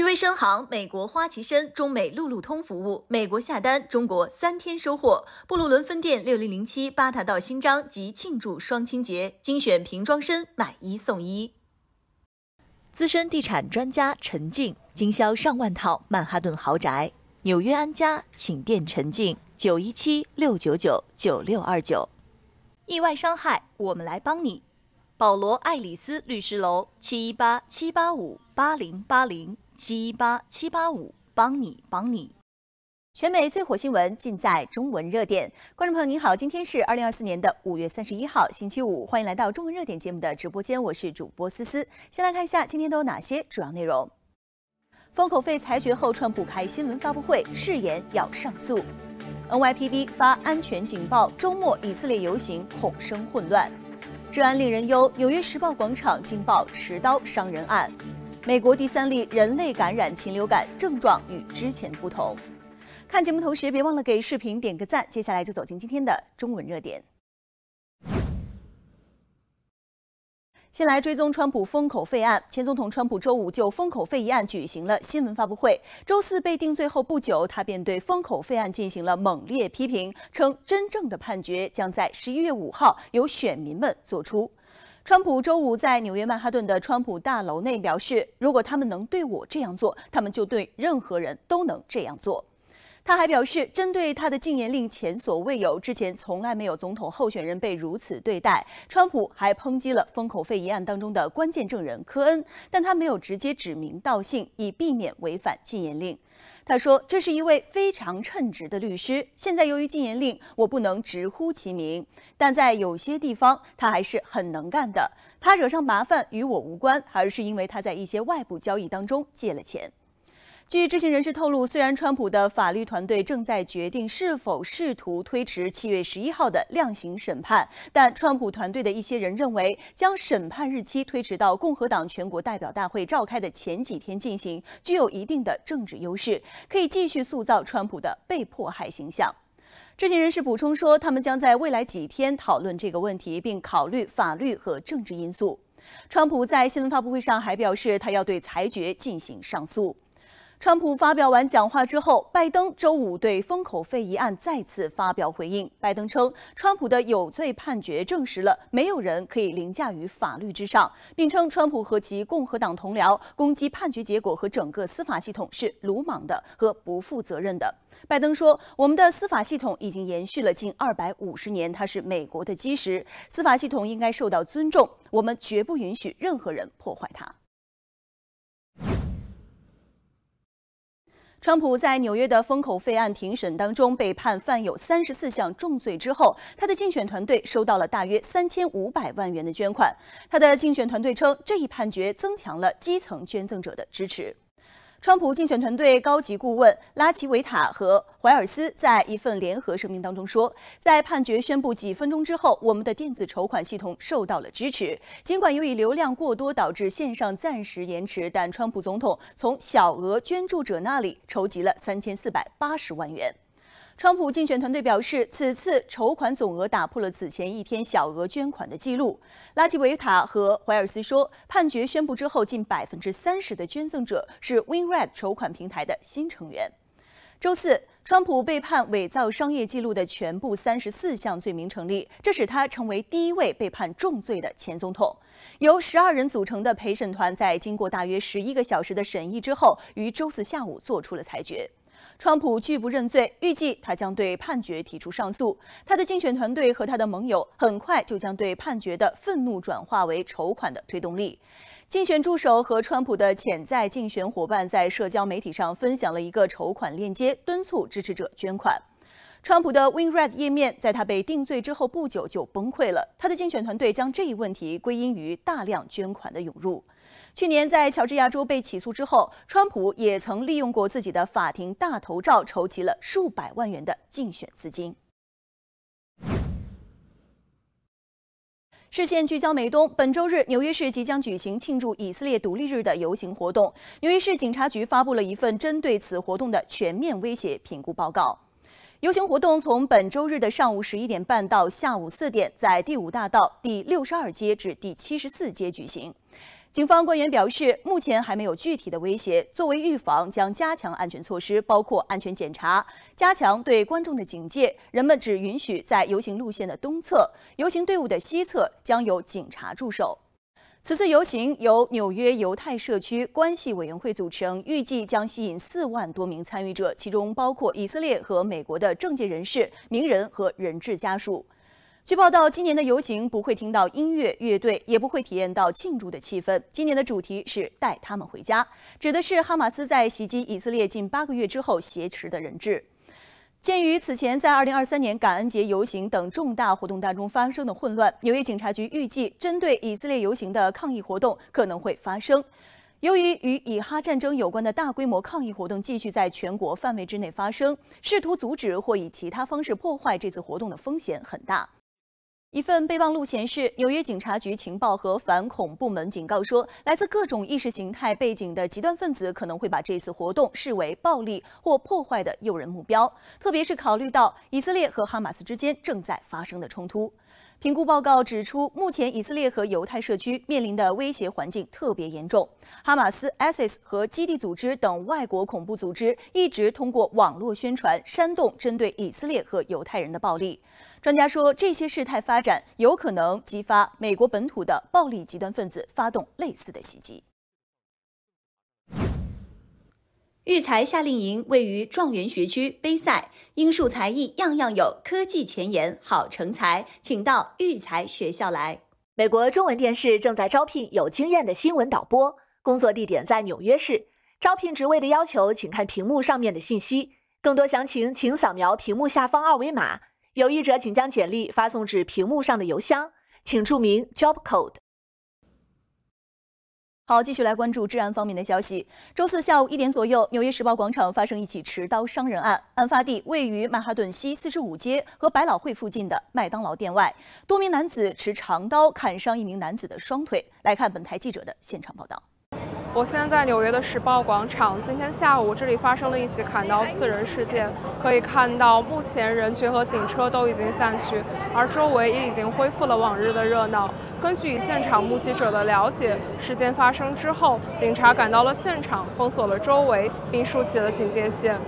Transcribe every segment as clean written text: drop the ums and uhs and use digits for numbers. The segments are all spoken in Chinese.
瑞声航、美国花旗参、中美路路通服务，美国下单，中国3天收货。布鲁伦分店6007巴塔道新章及庆祝双亲节，精选瓶装参买1送1。资深地产专家陈静经销上万套曼哈顿豪宅，纽约安家请电陈静917-699-9629。意外伤害，我们来帮你。保罗·爱丽丝律师楼718-785-8080，718-785帮你。全美最火新闻尽在中文热点。观众朋友您好，今天是2024年5月31号星期五，欢迎来到中文热点节目的直播间，我是主播思思。先来看一下今天都有哪些主要内容。封口费裁决后，川普开新闻发布会，誓言要上诉。NYPD 发安全警报，周末以色列游行恐生混乱。治安令人忧，纽约时报广场惊爆持刀伤人案。美国第3例人类感染禽流感，症状与之前不同。看节目同时别忘了给视频点个赞，接下来就走进今天的中文热点。先来追踪川普封口费案，前总统川普周五就封口费一案举行了新闻发布会。周四被定罪后不久，他便对封口费案进行了猛烈批评，称真正的判决将在11月5号由选民们做出。川普周五在纽约曼哈顿的川普大楼内表示，如果他们能对我这样做，他们就对任何人都能这样做。他还表示，针对他的禁言令前所未有，之前从来没有总统候选人被如此对待。川普还抨击了封口费一案当中的关键证人科恩，但他没有直接指名道姓，以避免违反禁言令。他说，这是一位非常称职的律师，现在由于禁言令，我不能直呼其名，但在有些地方他还是很能干的。他惹上麻烦与我无关，而是因为他在一些外部交易当中借了钱。据知情人士透露，虽然川普的法律团队正在决定是否试图推迟7月11号的量刑审判，但川普团队的一些人认为，将审判日期推迟到共和党全国代表大会召开的前几天进行，具有一定的政治优势，可以继续塑造川普的被迫害形象。知情人士补充说，他们将在未来几天讨论这个问题，并考虑法律和政治因素。川普在新闻发布会上还表示，他要对裁决进行上诉。川普发表完讲话之后，拜登周五对封口费一案再次发表回应。拜登称，川普的有罪判决证实了没有人可以凌驾于法律之上，并称川普和其共和党同僚攻击判决结果和整个司法系统是鲁莽的和不负责任的。拜登说，我们的司法系统已经延续了近250年，它是美国的基石，司法系统应该受到尊重，我们绝不允许任何人破坏它。川普在纽约的封口费案庭审当中被判犯有34项重罪之后，他的竞选团队收到了大约3500万元的捐款。他的竞选团队称，这一判决增强了基层捐赠者的支持。川普竞选团队高级顾问拉奇维塔和怀尔斯在一份联合声明当中说，在判决宣布几分钟之后，我们的电子筹款系统受到了支持。尽管由于流量过多导致线上暂时延迟，但川普总统从小额捐助者那里筹集了3480万元。川普竞选团队表示，此次筹款总额打破了此前一天小额捐款的记录。拉基维塔和怀尔斯说，判决宣布之后，近30%的捐赠者是 WinRed 筹款平台的新成员。周四，川普被判伪造商业记录的全部34项罪名成立，这使他成为第一位被判重罪的前总统。由12人组成的陪审团在经过大约11个小时的审议之后，于周四下午做出了裁决。川普拒不认罪，预计他将对判决提出上诉。他的竞选团队和他的盟友很快就将对判决的愤怒转化为筹款的推动力。竞选助手和川普的潜在竞选伙伴在社交媒体上分享了一个筹款链接，敦促支持者捐款。川普的 WinRed 页面在他被定罪之后不久就崩溃了。他的竞选团队将这一问题归因于大量捐款的涌入。去年在乔治亚州被起诉之后，川普也曾利用过自己的法庭大头照筹集了数百万元的竞选资金。视线聚焦美东，本周日，纽约市即将举行庆祝以色列独立日的游行活动。纽约市警察局发布了一份针对此活动的全面威胁评估报告。游行活动从本周日的上午11点半到下午4点，在第5大道第62街至第74街举行。警方官员表示，目前还没有具体的威胁。作为预防，将加强安全措施，包括安全检查，加强对观众的警戒。人们只允许在游行路线的东侧，游行队伍的西侧将有警察驻守。此次游行由纽约犹太社区关系委员会组成，预计将吸引4万多名参与者，其中包括以色列和美国的政界人士、名人和人质家属。据报道，今年的游行不会听到音乐、乐队，也不会体验到庆祝的气氛。今年的主题是“带他们回家”，指的是哈马斯在袭击以色列近8个月之后挟持的人质。鉴于此前在2023年感恩节游行等重大活动当中发生的混乱，纽约警察局预计针对以色列游行的抗议活动可能会发生。由于与以哈战争有关的大规模抗议活动继续在全国范围之内发生，试图阻止或以其他方式破坏这次活动的风险很大。一份备忘录显示，纽约警察局情报和反恐部门警告说，来自各种意识形态背景的极端分子可能会把这次活动视为暴力或破坏的诱人目标，特别是考虑到以色列和哈马斯之间正在发生的冲突。评估报告指出，目前以色列和犹太社区面临的威胁环境特别严重。哈马斯、ISIS 和基地组织等外国恐怖组织一直通过网络宣传煽动针对以色列和犹太人的暴力。专家说，这些事态发展有可能激发美国本土的暴力极端分子发动类似的袭击。育才夏令营位于状元学区杯赛，英术才艺样样有，科技前沿好成才，请到育才学校来。美国中文电视正在招聘有经验的新闻导播，工作地点在纽约市。招聘职位的要求，请看屏幕上面的信息。更多详情，请扫描屏幕下方2维码。有意者请将简历发送至屏幕上的邮箱，请注明 Job Code。好，继续来关注治安方面的消息。周四下午1点左右，纽约时报广场发生一起持刀伤人案，案发地位于曼哈顿西45街和百老汇附近的麦当劳店外，多名男子持长刀砍伤一名男子的双腿。来看本台记者的现场报道。我现在在纽约的时报广场，今天下午这里发生了一起砍刀刺人事件。可以看到，目前人群和警车都已经散去，而周围也已经恢复了往日的热闹。根据现场目击者的了解，事件发生之后，警察赶到了现场，封锁了周围，并竖起了警戒线。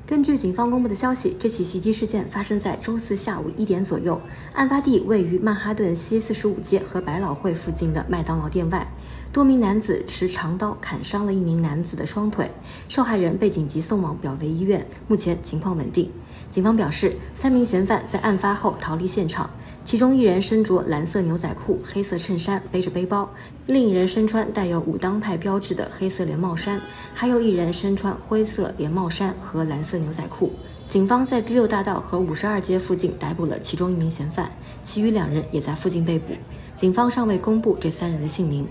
根据警方公布的消息，这起袭击事件发生在周四下午1点左右，案发地位于曼哈顿西45街和百老汇附近的麦当劳店外。多名男子持长刀砍伤了一名男子的双腿，受害人被紧急送往表维医院，目前情况稳定。警方表示，3名嫌犯在案发后逃离现场，其中一人身着蓝色牛仔裤、黑色衬衫，背着背包；另一人身穿带有武当派标志的黑色连帽衫，还有一人身穿灰色连帽衫和蓝色牛仔裤。警方在第6大道和52街附近逮捕了其中一名嫌犯，其余2人也在附近被捕。警方尚未公布这3人的姓名。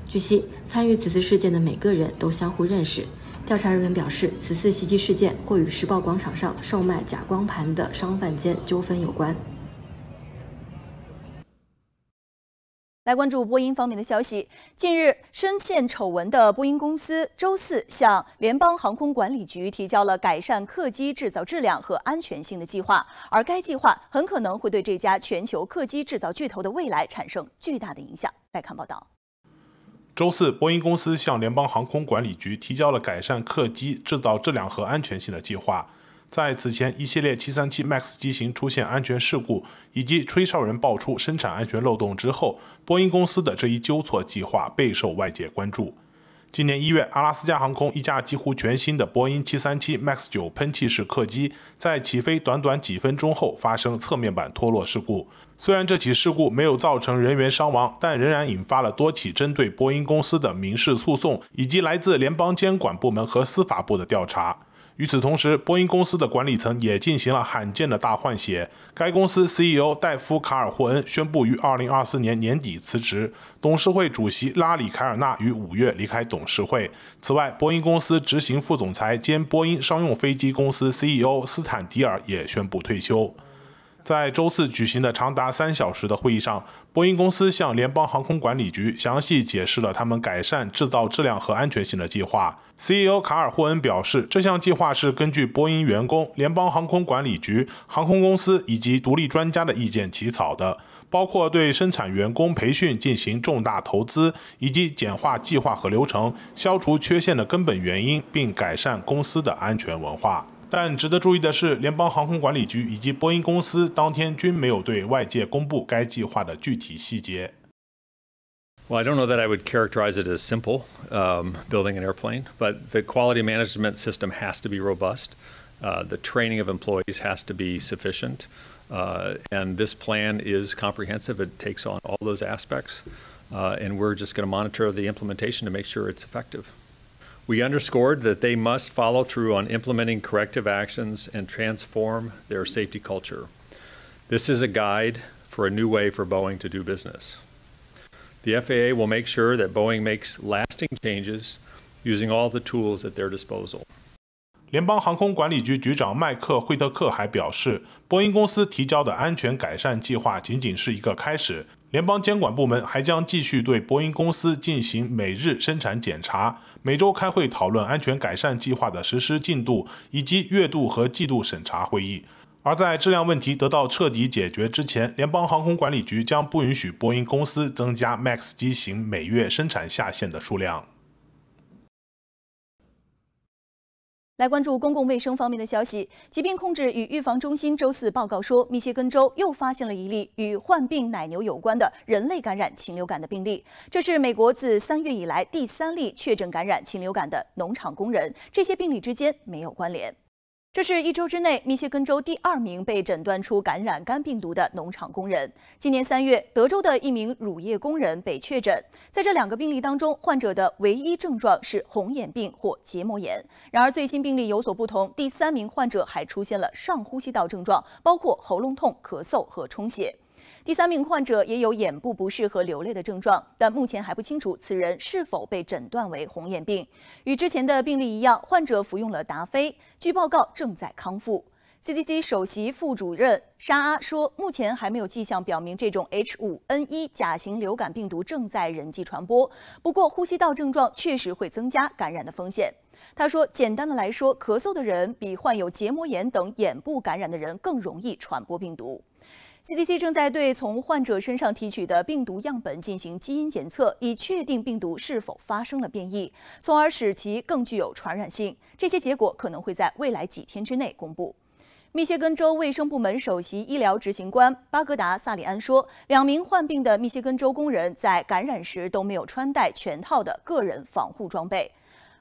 据悉，参与此次事件的每个人都相互认识。调查人员表示，此次袭击事件或与时报广场上售卖假光盘的商贩间纠纷有关。来关注波音方面的消息。近日，深陷丑闻的波音公司周四向联邦航空管理局提交了改善客机制造质量和安全性的计划，而该计划很可能会对这家全球客机制造巨头的未来产生巨大的影响。来看报道。周四，波音公司向联邦航空管理局提交了改善客机制造质量和安全性的计划。在此前一系列737 MAX 机型出现安全事故，以及吹哨人爆出生产安全漏洞之后，波音公司的这一纠错计划备受外界关注。今年1月，阿拉斯加航空一架几乎全新的波音737 MAX 9喷气式客机，在起飞短短几分钟后发生侧面板脱落事故。虽然这起事故没有造成人员伤亡，但仍然引发了多起针对波音公司的民事诉讼，以及来自联邦监管部门和司法部的调查。与此同时，波音公司的管理层也进行了罕见的大换血。该公司 CEO 戴夫·卡尔霍恩宣布于2024年年底辞职，董事会主席拉里·凯尔纳于5月离开董事会。此外，波音公司执行副总裁兼波音商用飞机公司 CEO 斯坦迪尔也宣布退休。在周四举行的长达3小时的会议上，波音公司向联邦航空管理局详细解释了他们改善制造质量和安全性的计划。CEO 卡尔·霍恩表示，这项计划是根据波音员工、联邦航空管理局、航空公司以及独立专家的意见起草的，包括对生产员工培训进行重大投资，以及简化计划和流程，消除缺陷的根本原因，并改善公司的安全文化。但值得注意的是，联邦航空管理局以及波音公司当天均没有对外界公布该计划的具体细节。Well, I don't know that I would characterize it as simple, building an airplane, but the quality management system has to be robust. The training of employees has to be sufficient, and this plan is comprehensive. It takes on all those aspects, and we're just going to monitor the implementation to make sure it's effective.We underscored that they must follow through on implementing corrective actions and transform their safety culture. This is a guide for a new way for Boeing to do business. The FAA will make sure that Boeing makes lasting changes using all the tools at their disposal. 联邦航空管理局局长麦克·惠特克还表示，波音公司提交的安全改善计划仅仅是一个开始。联邦监管部门还将继续对波音公司进行每日生产检查，每周开会讨论安全改善计划的实施进度，以及月度和季度审查会议。而在质量问题得到彻底解决之前，联邦航空管理局将不允许波音公司增加 MAX 机型每月生产下限的数量。来关注公共卫生方面的消息，疾病控制与预防中心周四报告说，密歇根州又发现了一例与患病奶牛有关的人类感染禽流感的病例，这是美国自3月以来第3例确诊感染禽流感的农场工人，这些病例之间没有关联。这是1周之内密歇根州第2名被诊断出感染肝病毒的农场工人。今年3月，德州的一名乳业工人被确诊，在这2个病例当中，患者的唯一症状是红眼病或结膜炎。然而，最新病例有所不同，第3名患者还出现了上呼吸道症状，包括喉咙痛、咳嗽和充血。第3名患者也有眼部不适和流泪的症状，但目前还不清楚此人是否被诊断为红眼病。与之前的病例一样，患者服用了达菲，据报告正在康复。CDC 首席副主任沙阿说，目前还没有迹象表明这种 H5N1 甲型流感病毒正在人际传播，不过呼吸道症状确实会增加感染的风险。他说，简单的来说，咳嗽的人比患有结膜炎等眼部感染的人更容易传播病毒。CDC 正在对从患者身上提取的病毒样本进行基因检测，以确定病毒是否发生了变异，从而使其更具有传染性。这些结果可能会在未来几天之内公布。密歇根州卫生部门首席医疗执行官巴格达·萨里安说，2名患病的密歇根州工人在感染时都没有穿戴全套的个人防护装备。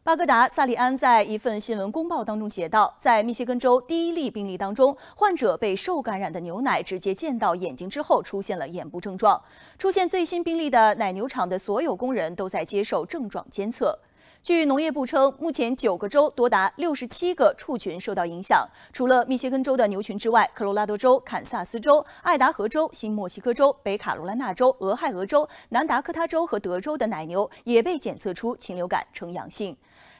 巴格达·萨里安在一份新闻公报当中写道，在密歇根州第1例病例当中，患者被受感染的牛奶直接溅到眼睛之后出现了眼部症状。出现最新病例的奶牛场的所有工人都在接受症状监测。据农业部称，目前9个州多达67个畜群受到影响，除了密歇根州的牛群之外，科罗拉多州、堪萨斯州、爱达荷州、新墨西哥州、北卡罗来纳州、俄亥俄州、南达科他州和德州的奶牛也被检测出禽流感呈阳性。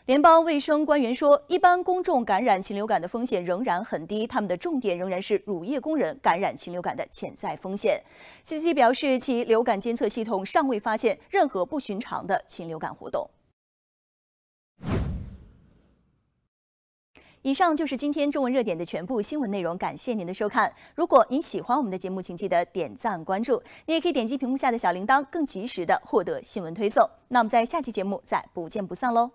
联邦卫生官员说，一般公众感染禽流感的风险仍然很低，他们的重点仍然是乳业工人感染禽流感的潜在风险。CDC 表示，其流感监测系统尚未发现任何不寻常的禽流感活动。以上就是今天中文热点的全部新闻内容，感谢您的收看。如果您喜欢我们的节目，请记得点赞关注。你也可以点击屏幕下的小铃铛，更及时的获得新闻推送。那我们在下期节目再不见不散喽！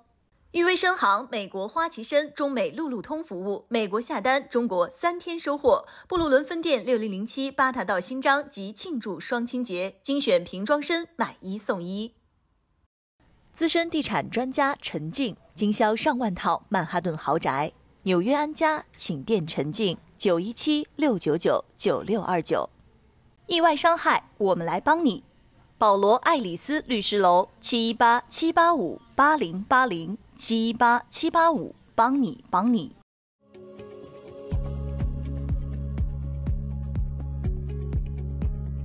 裕威生行、美国花旗参、中美路路通服务，美国下单，中国3天收货。布鲁伦分店6007巴塔道新章及庆祝双亲节，精选瓶装参买1送1。资深地产专家陈静，经销上万套曼哈顿豪宅。纽约安家，请电陈静917-699-9629。意外伤害，我们来帮你。保罗·爱丽丝律师楼718-785-8080，718-785，帮你。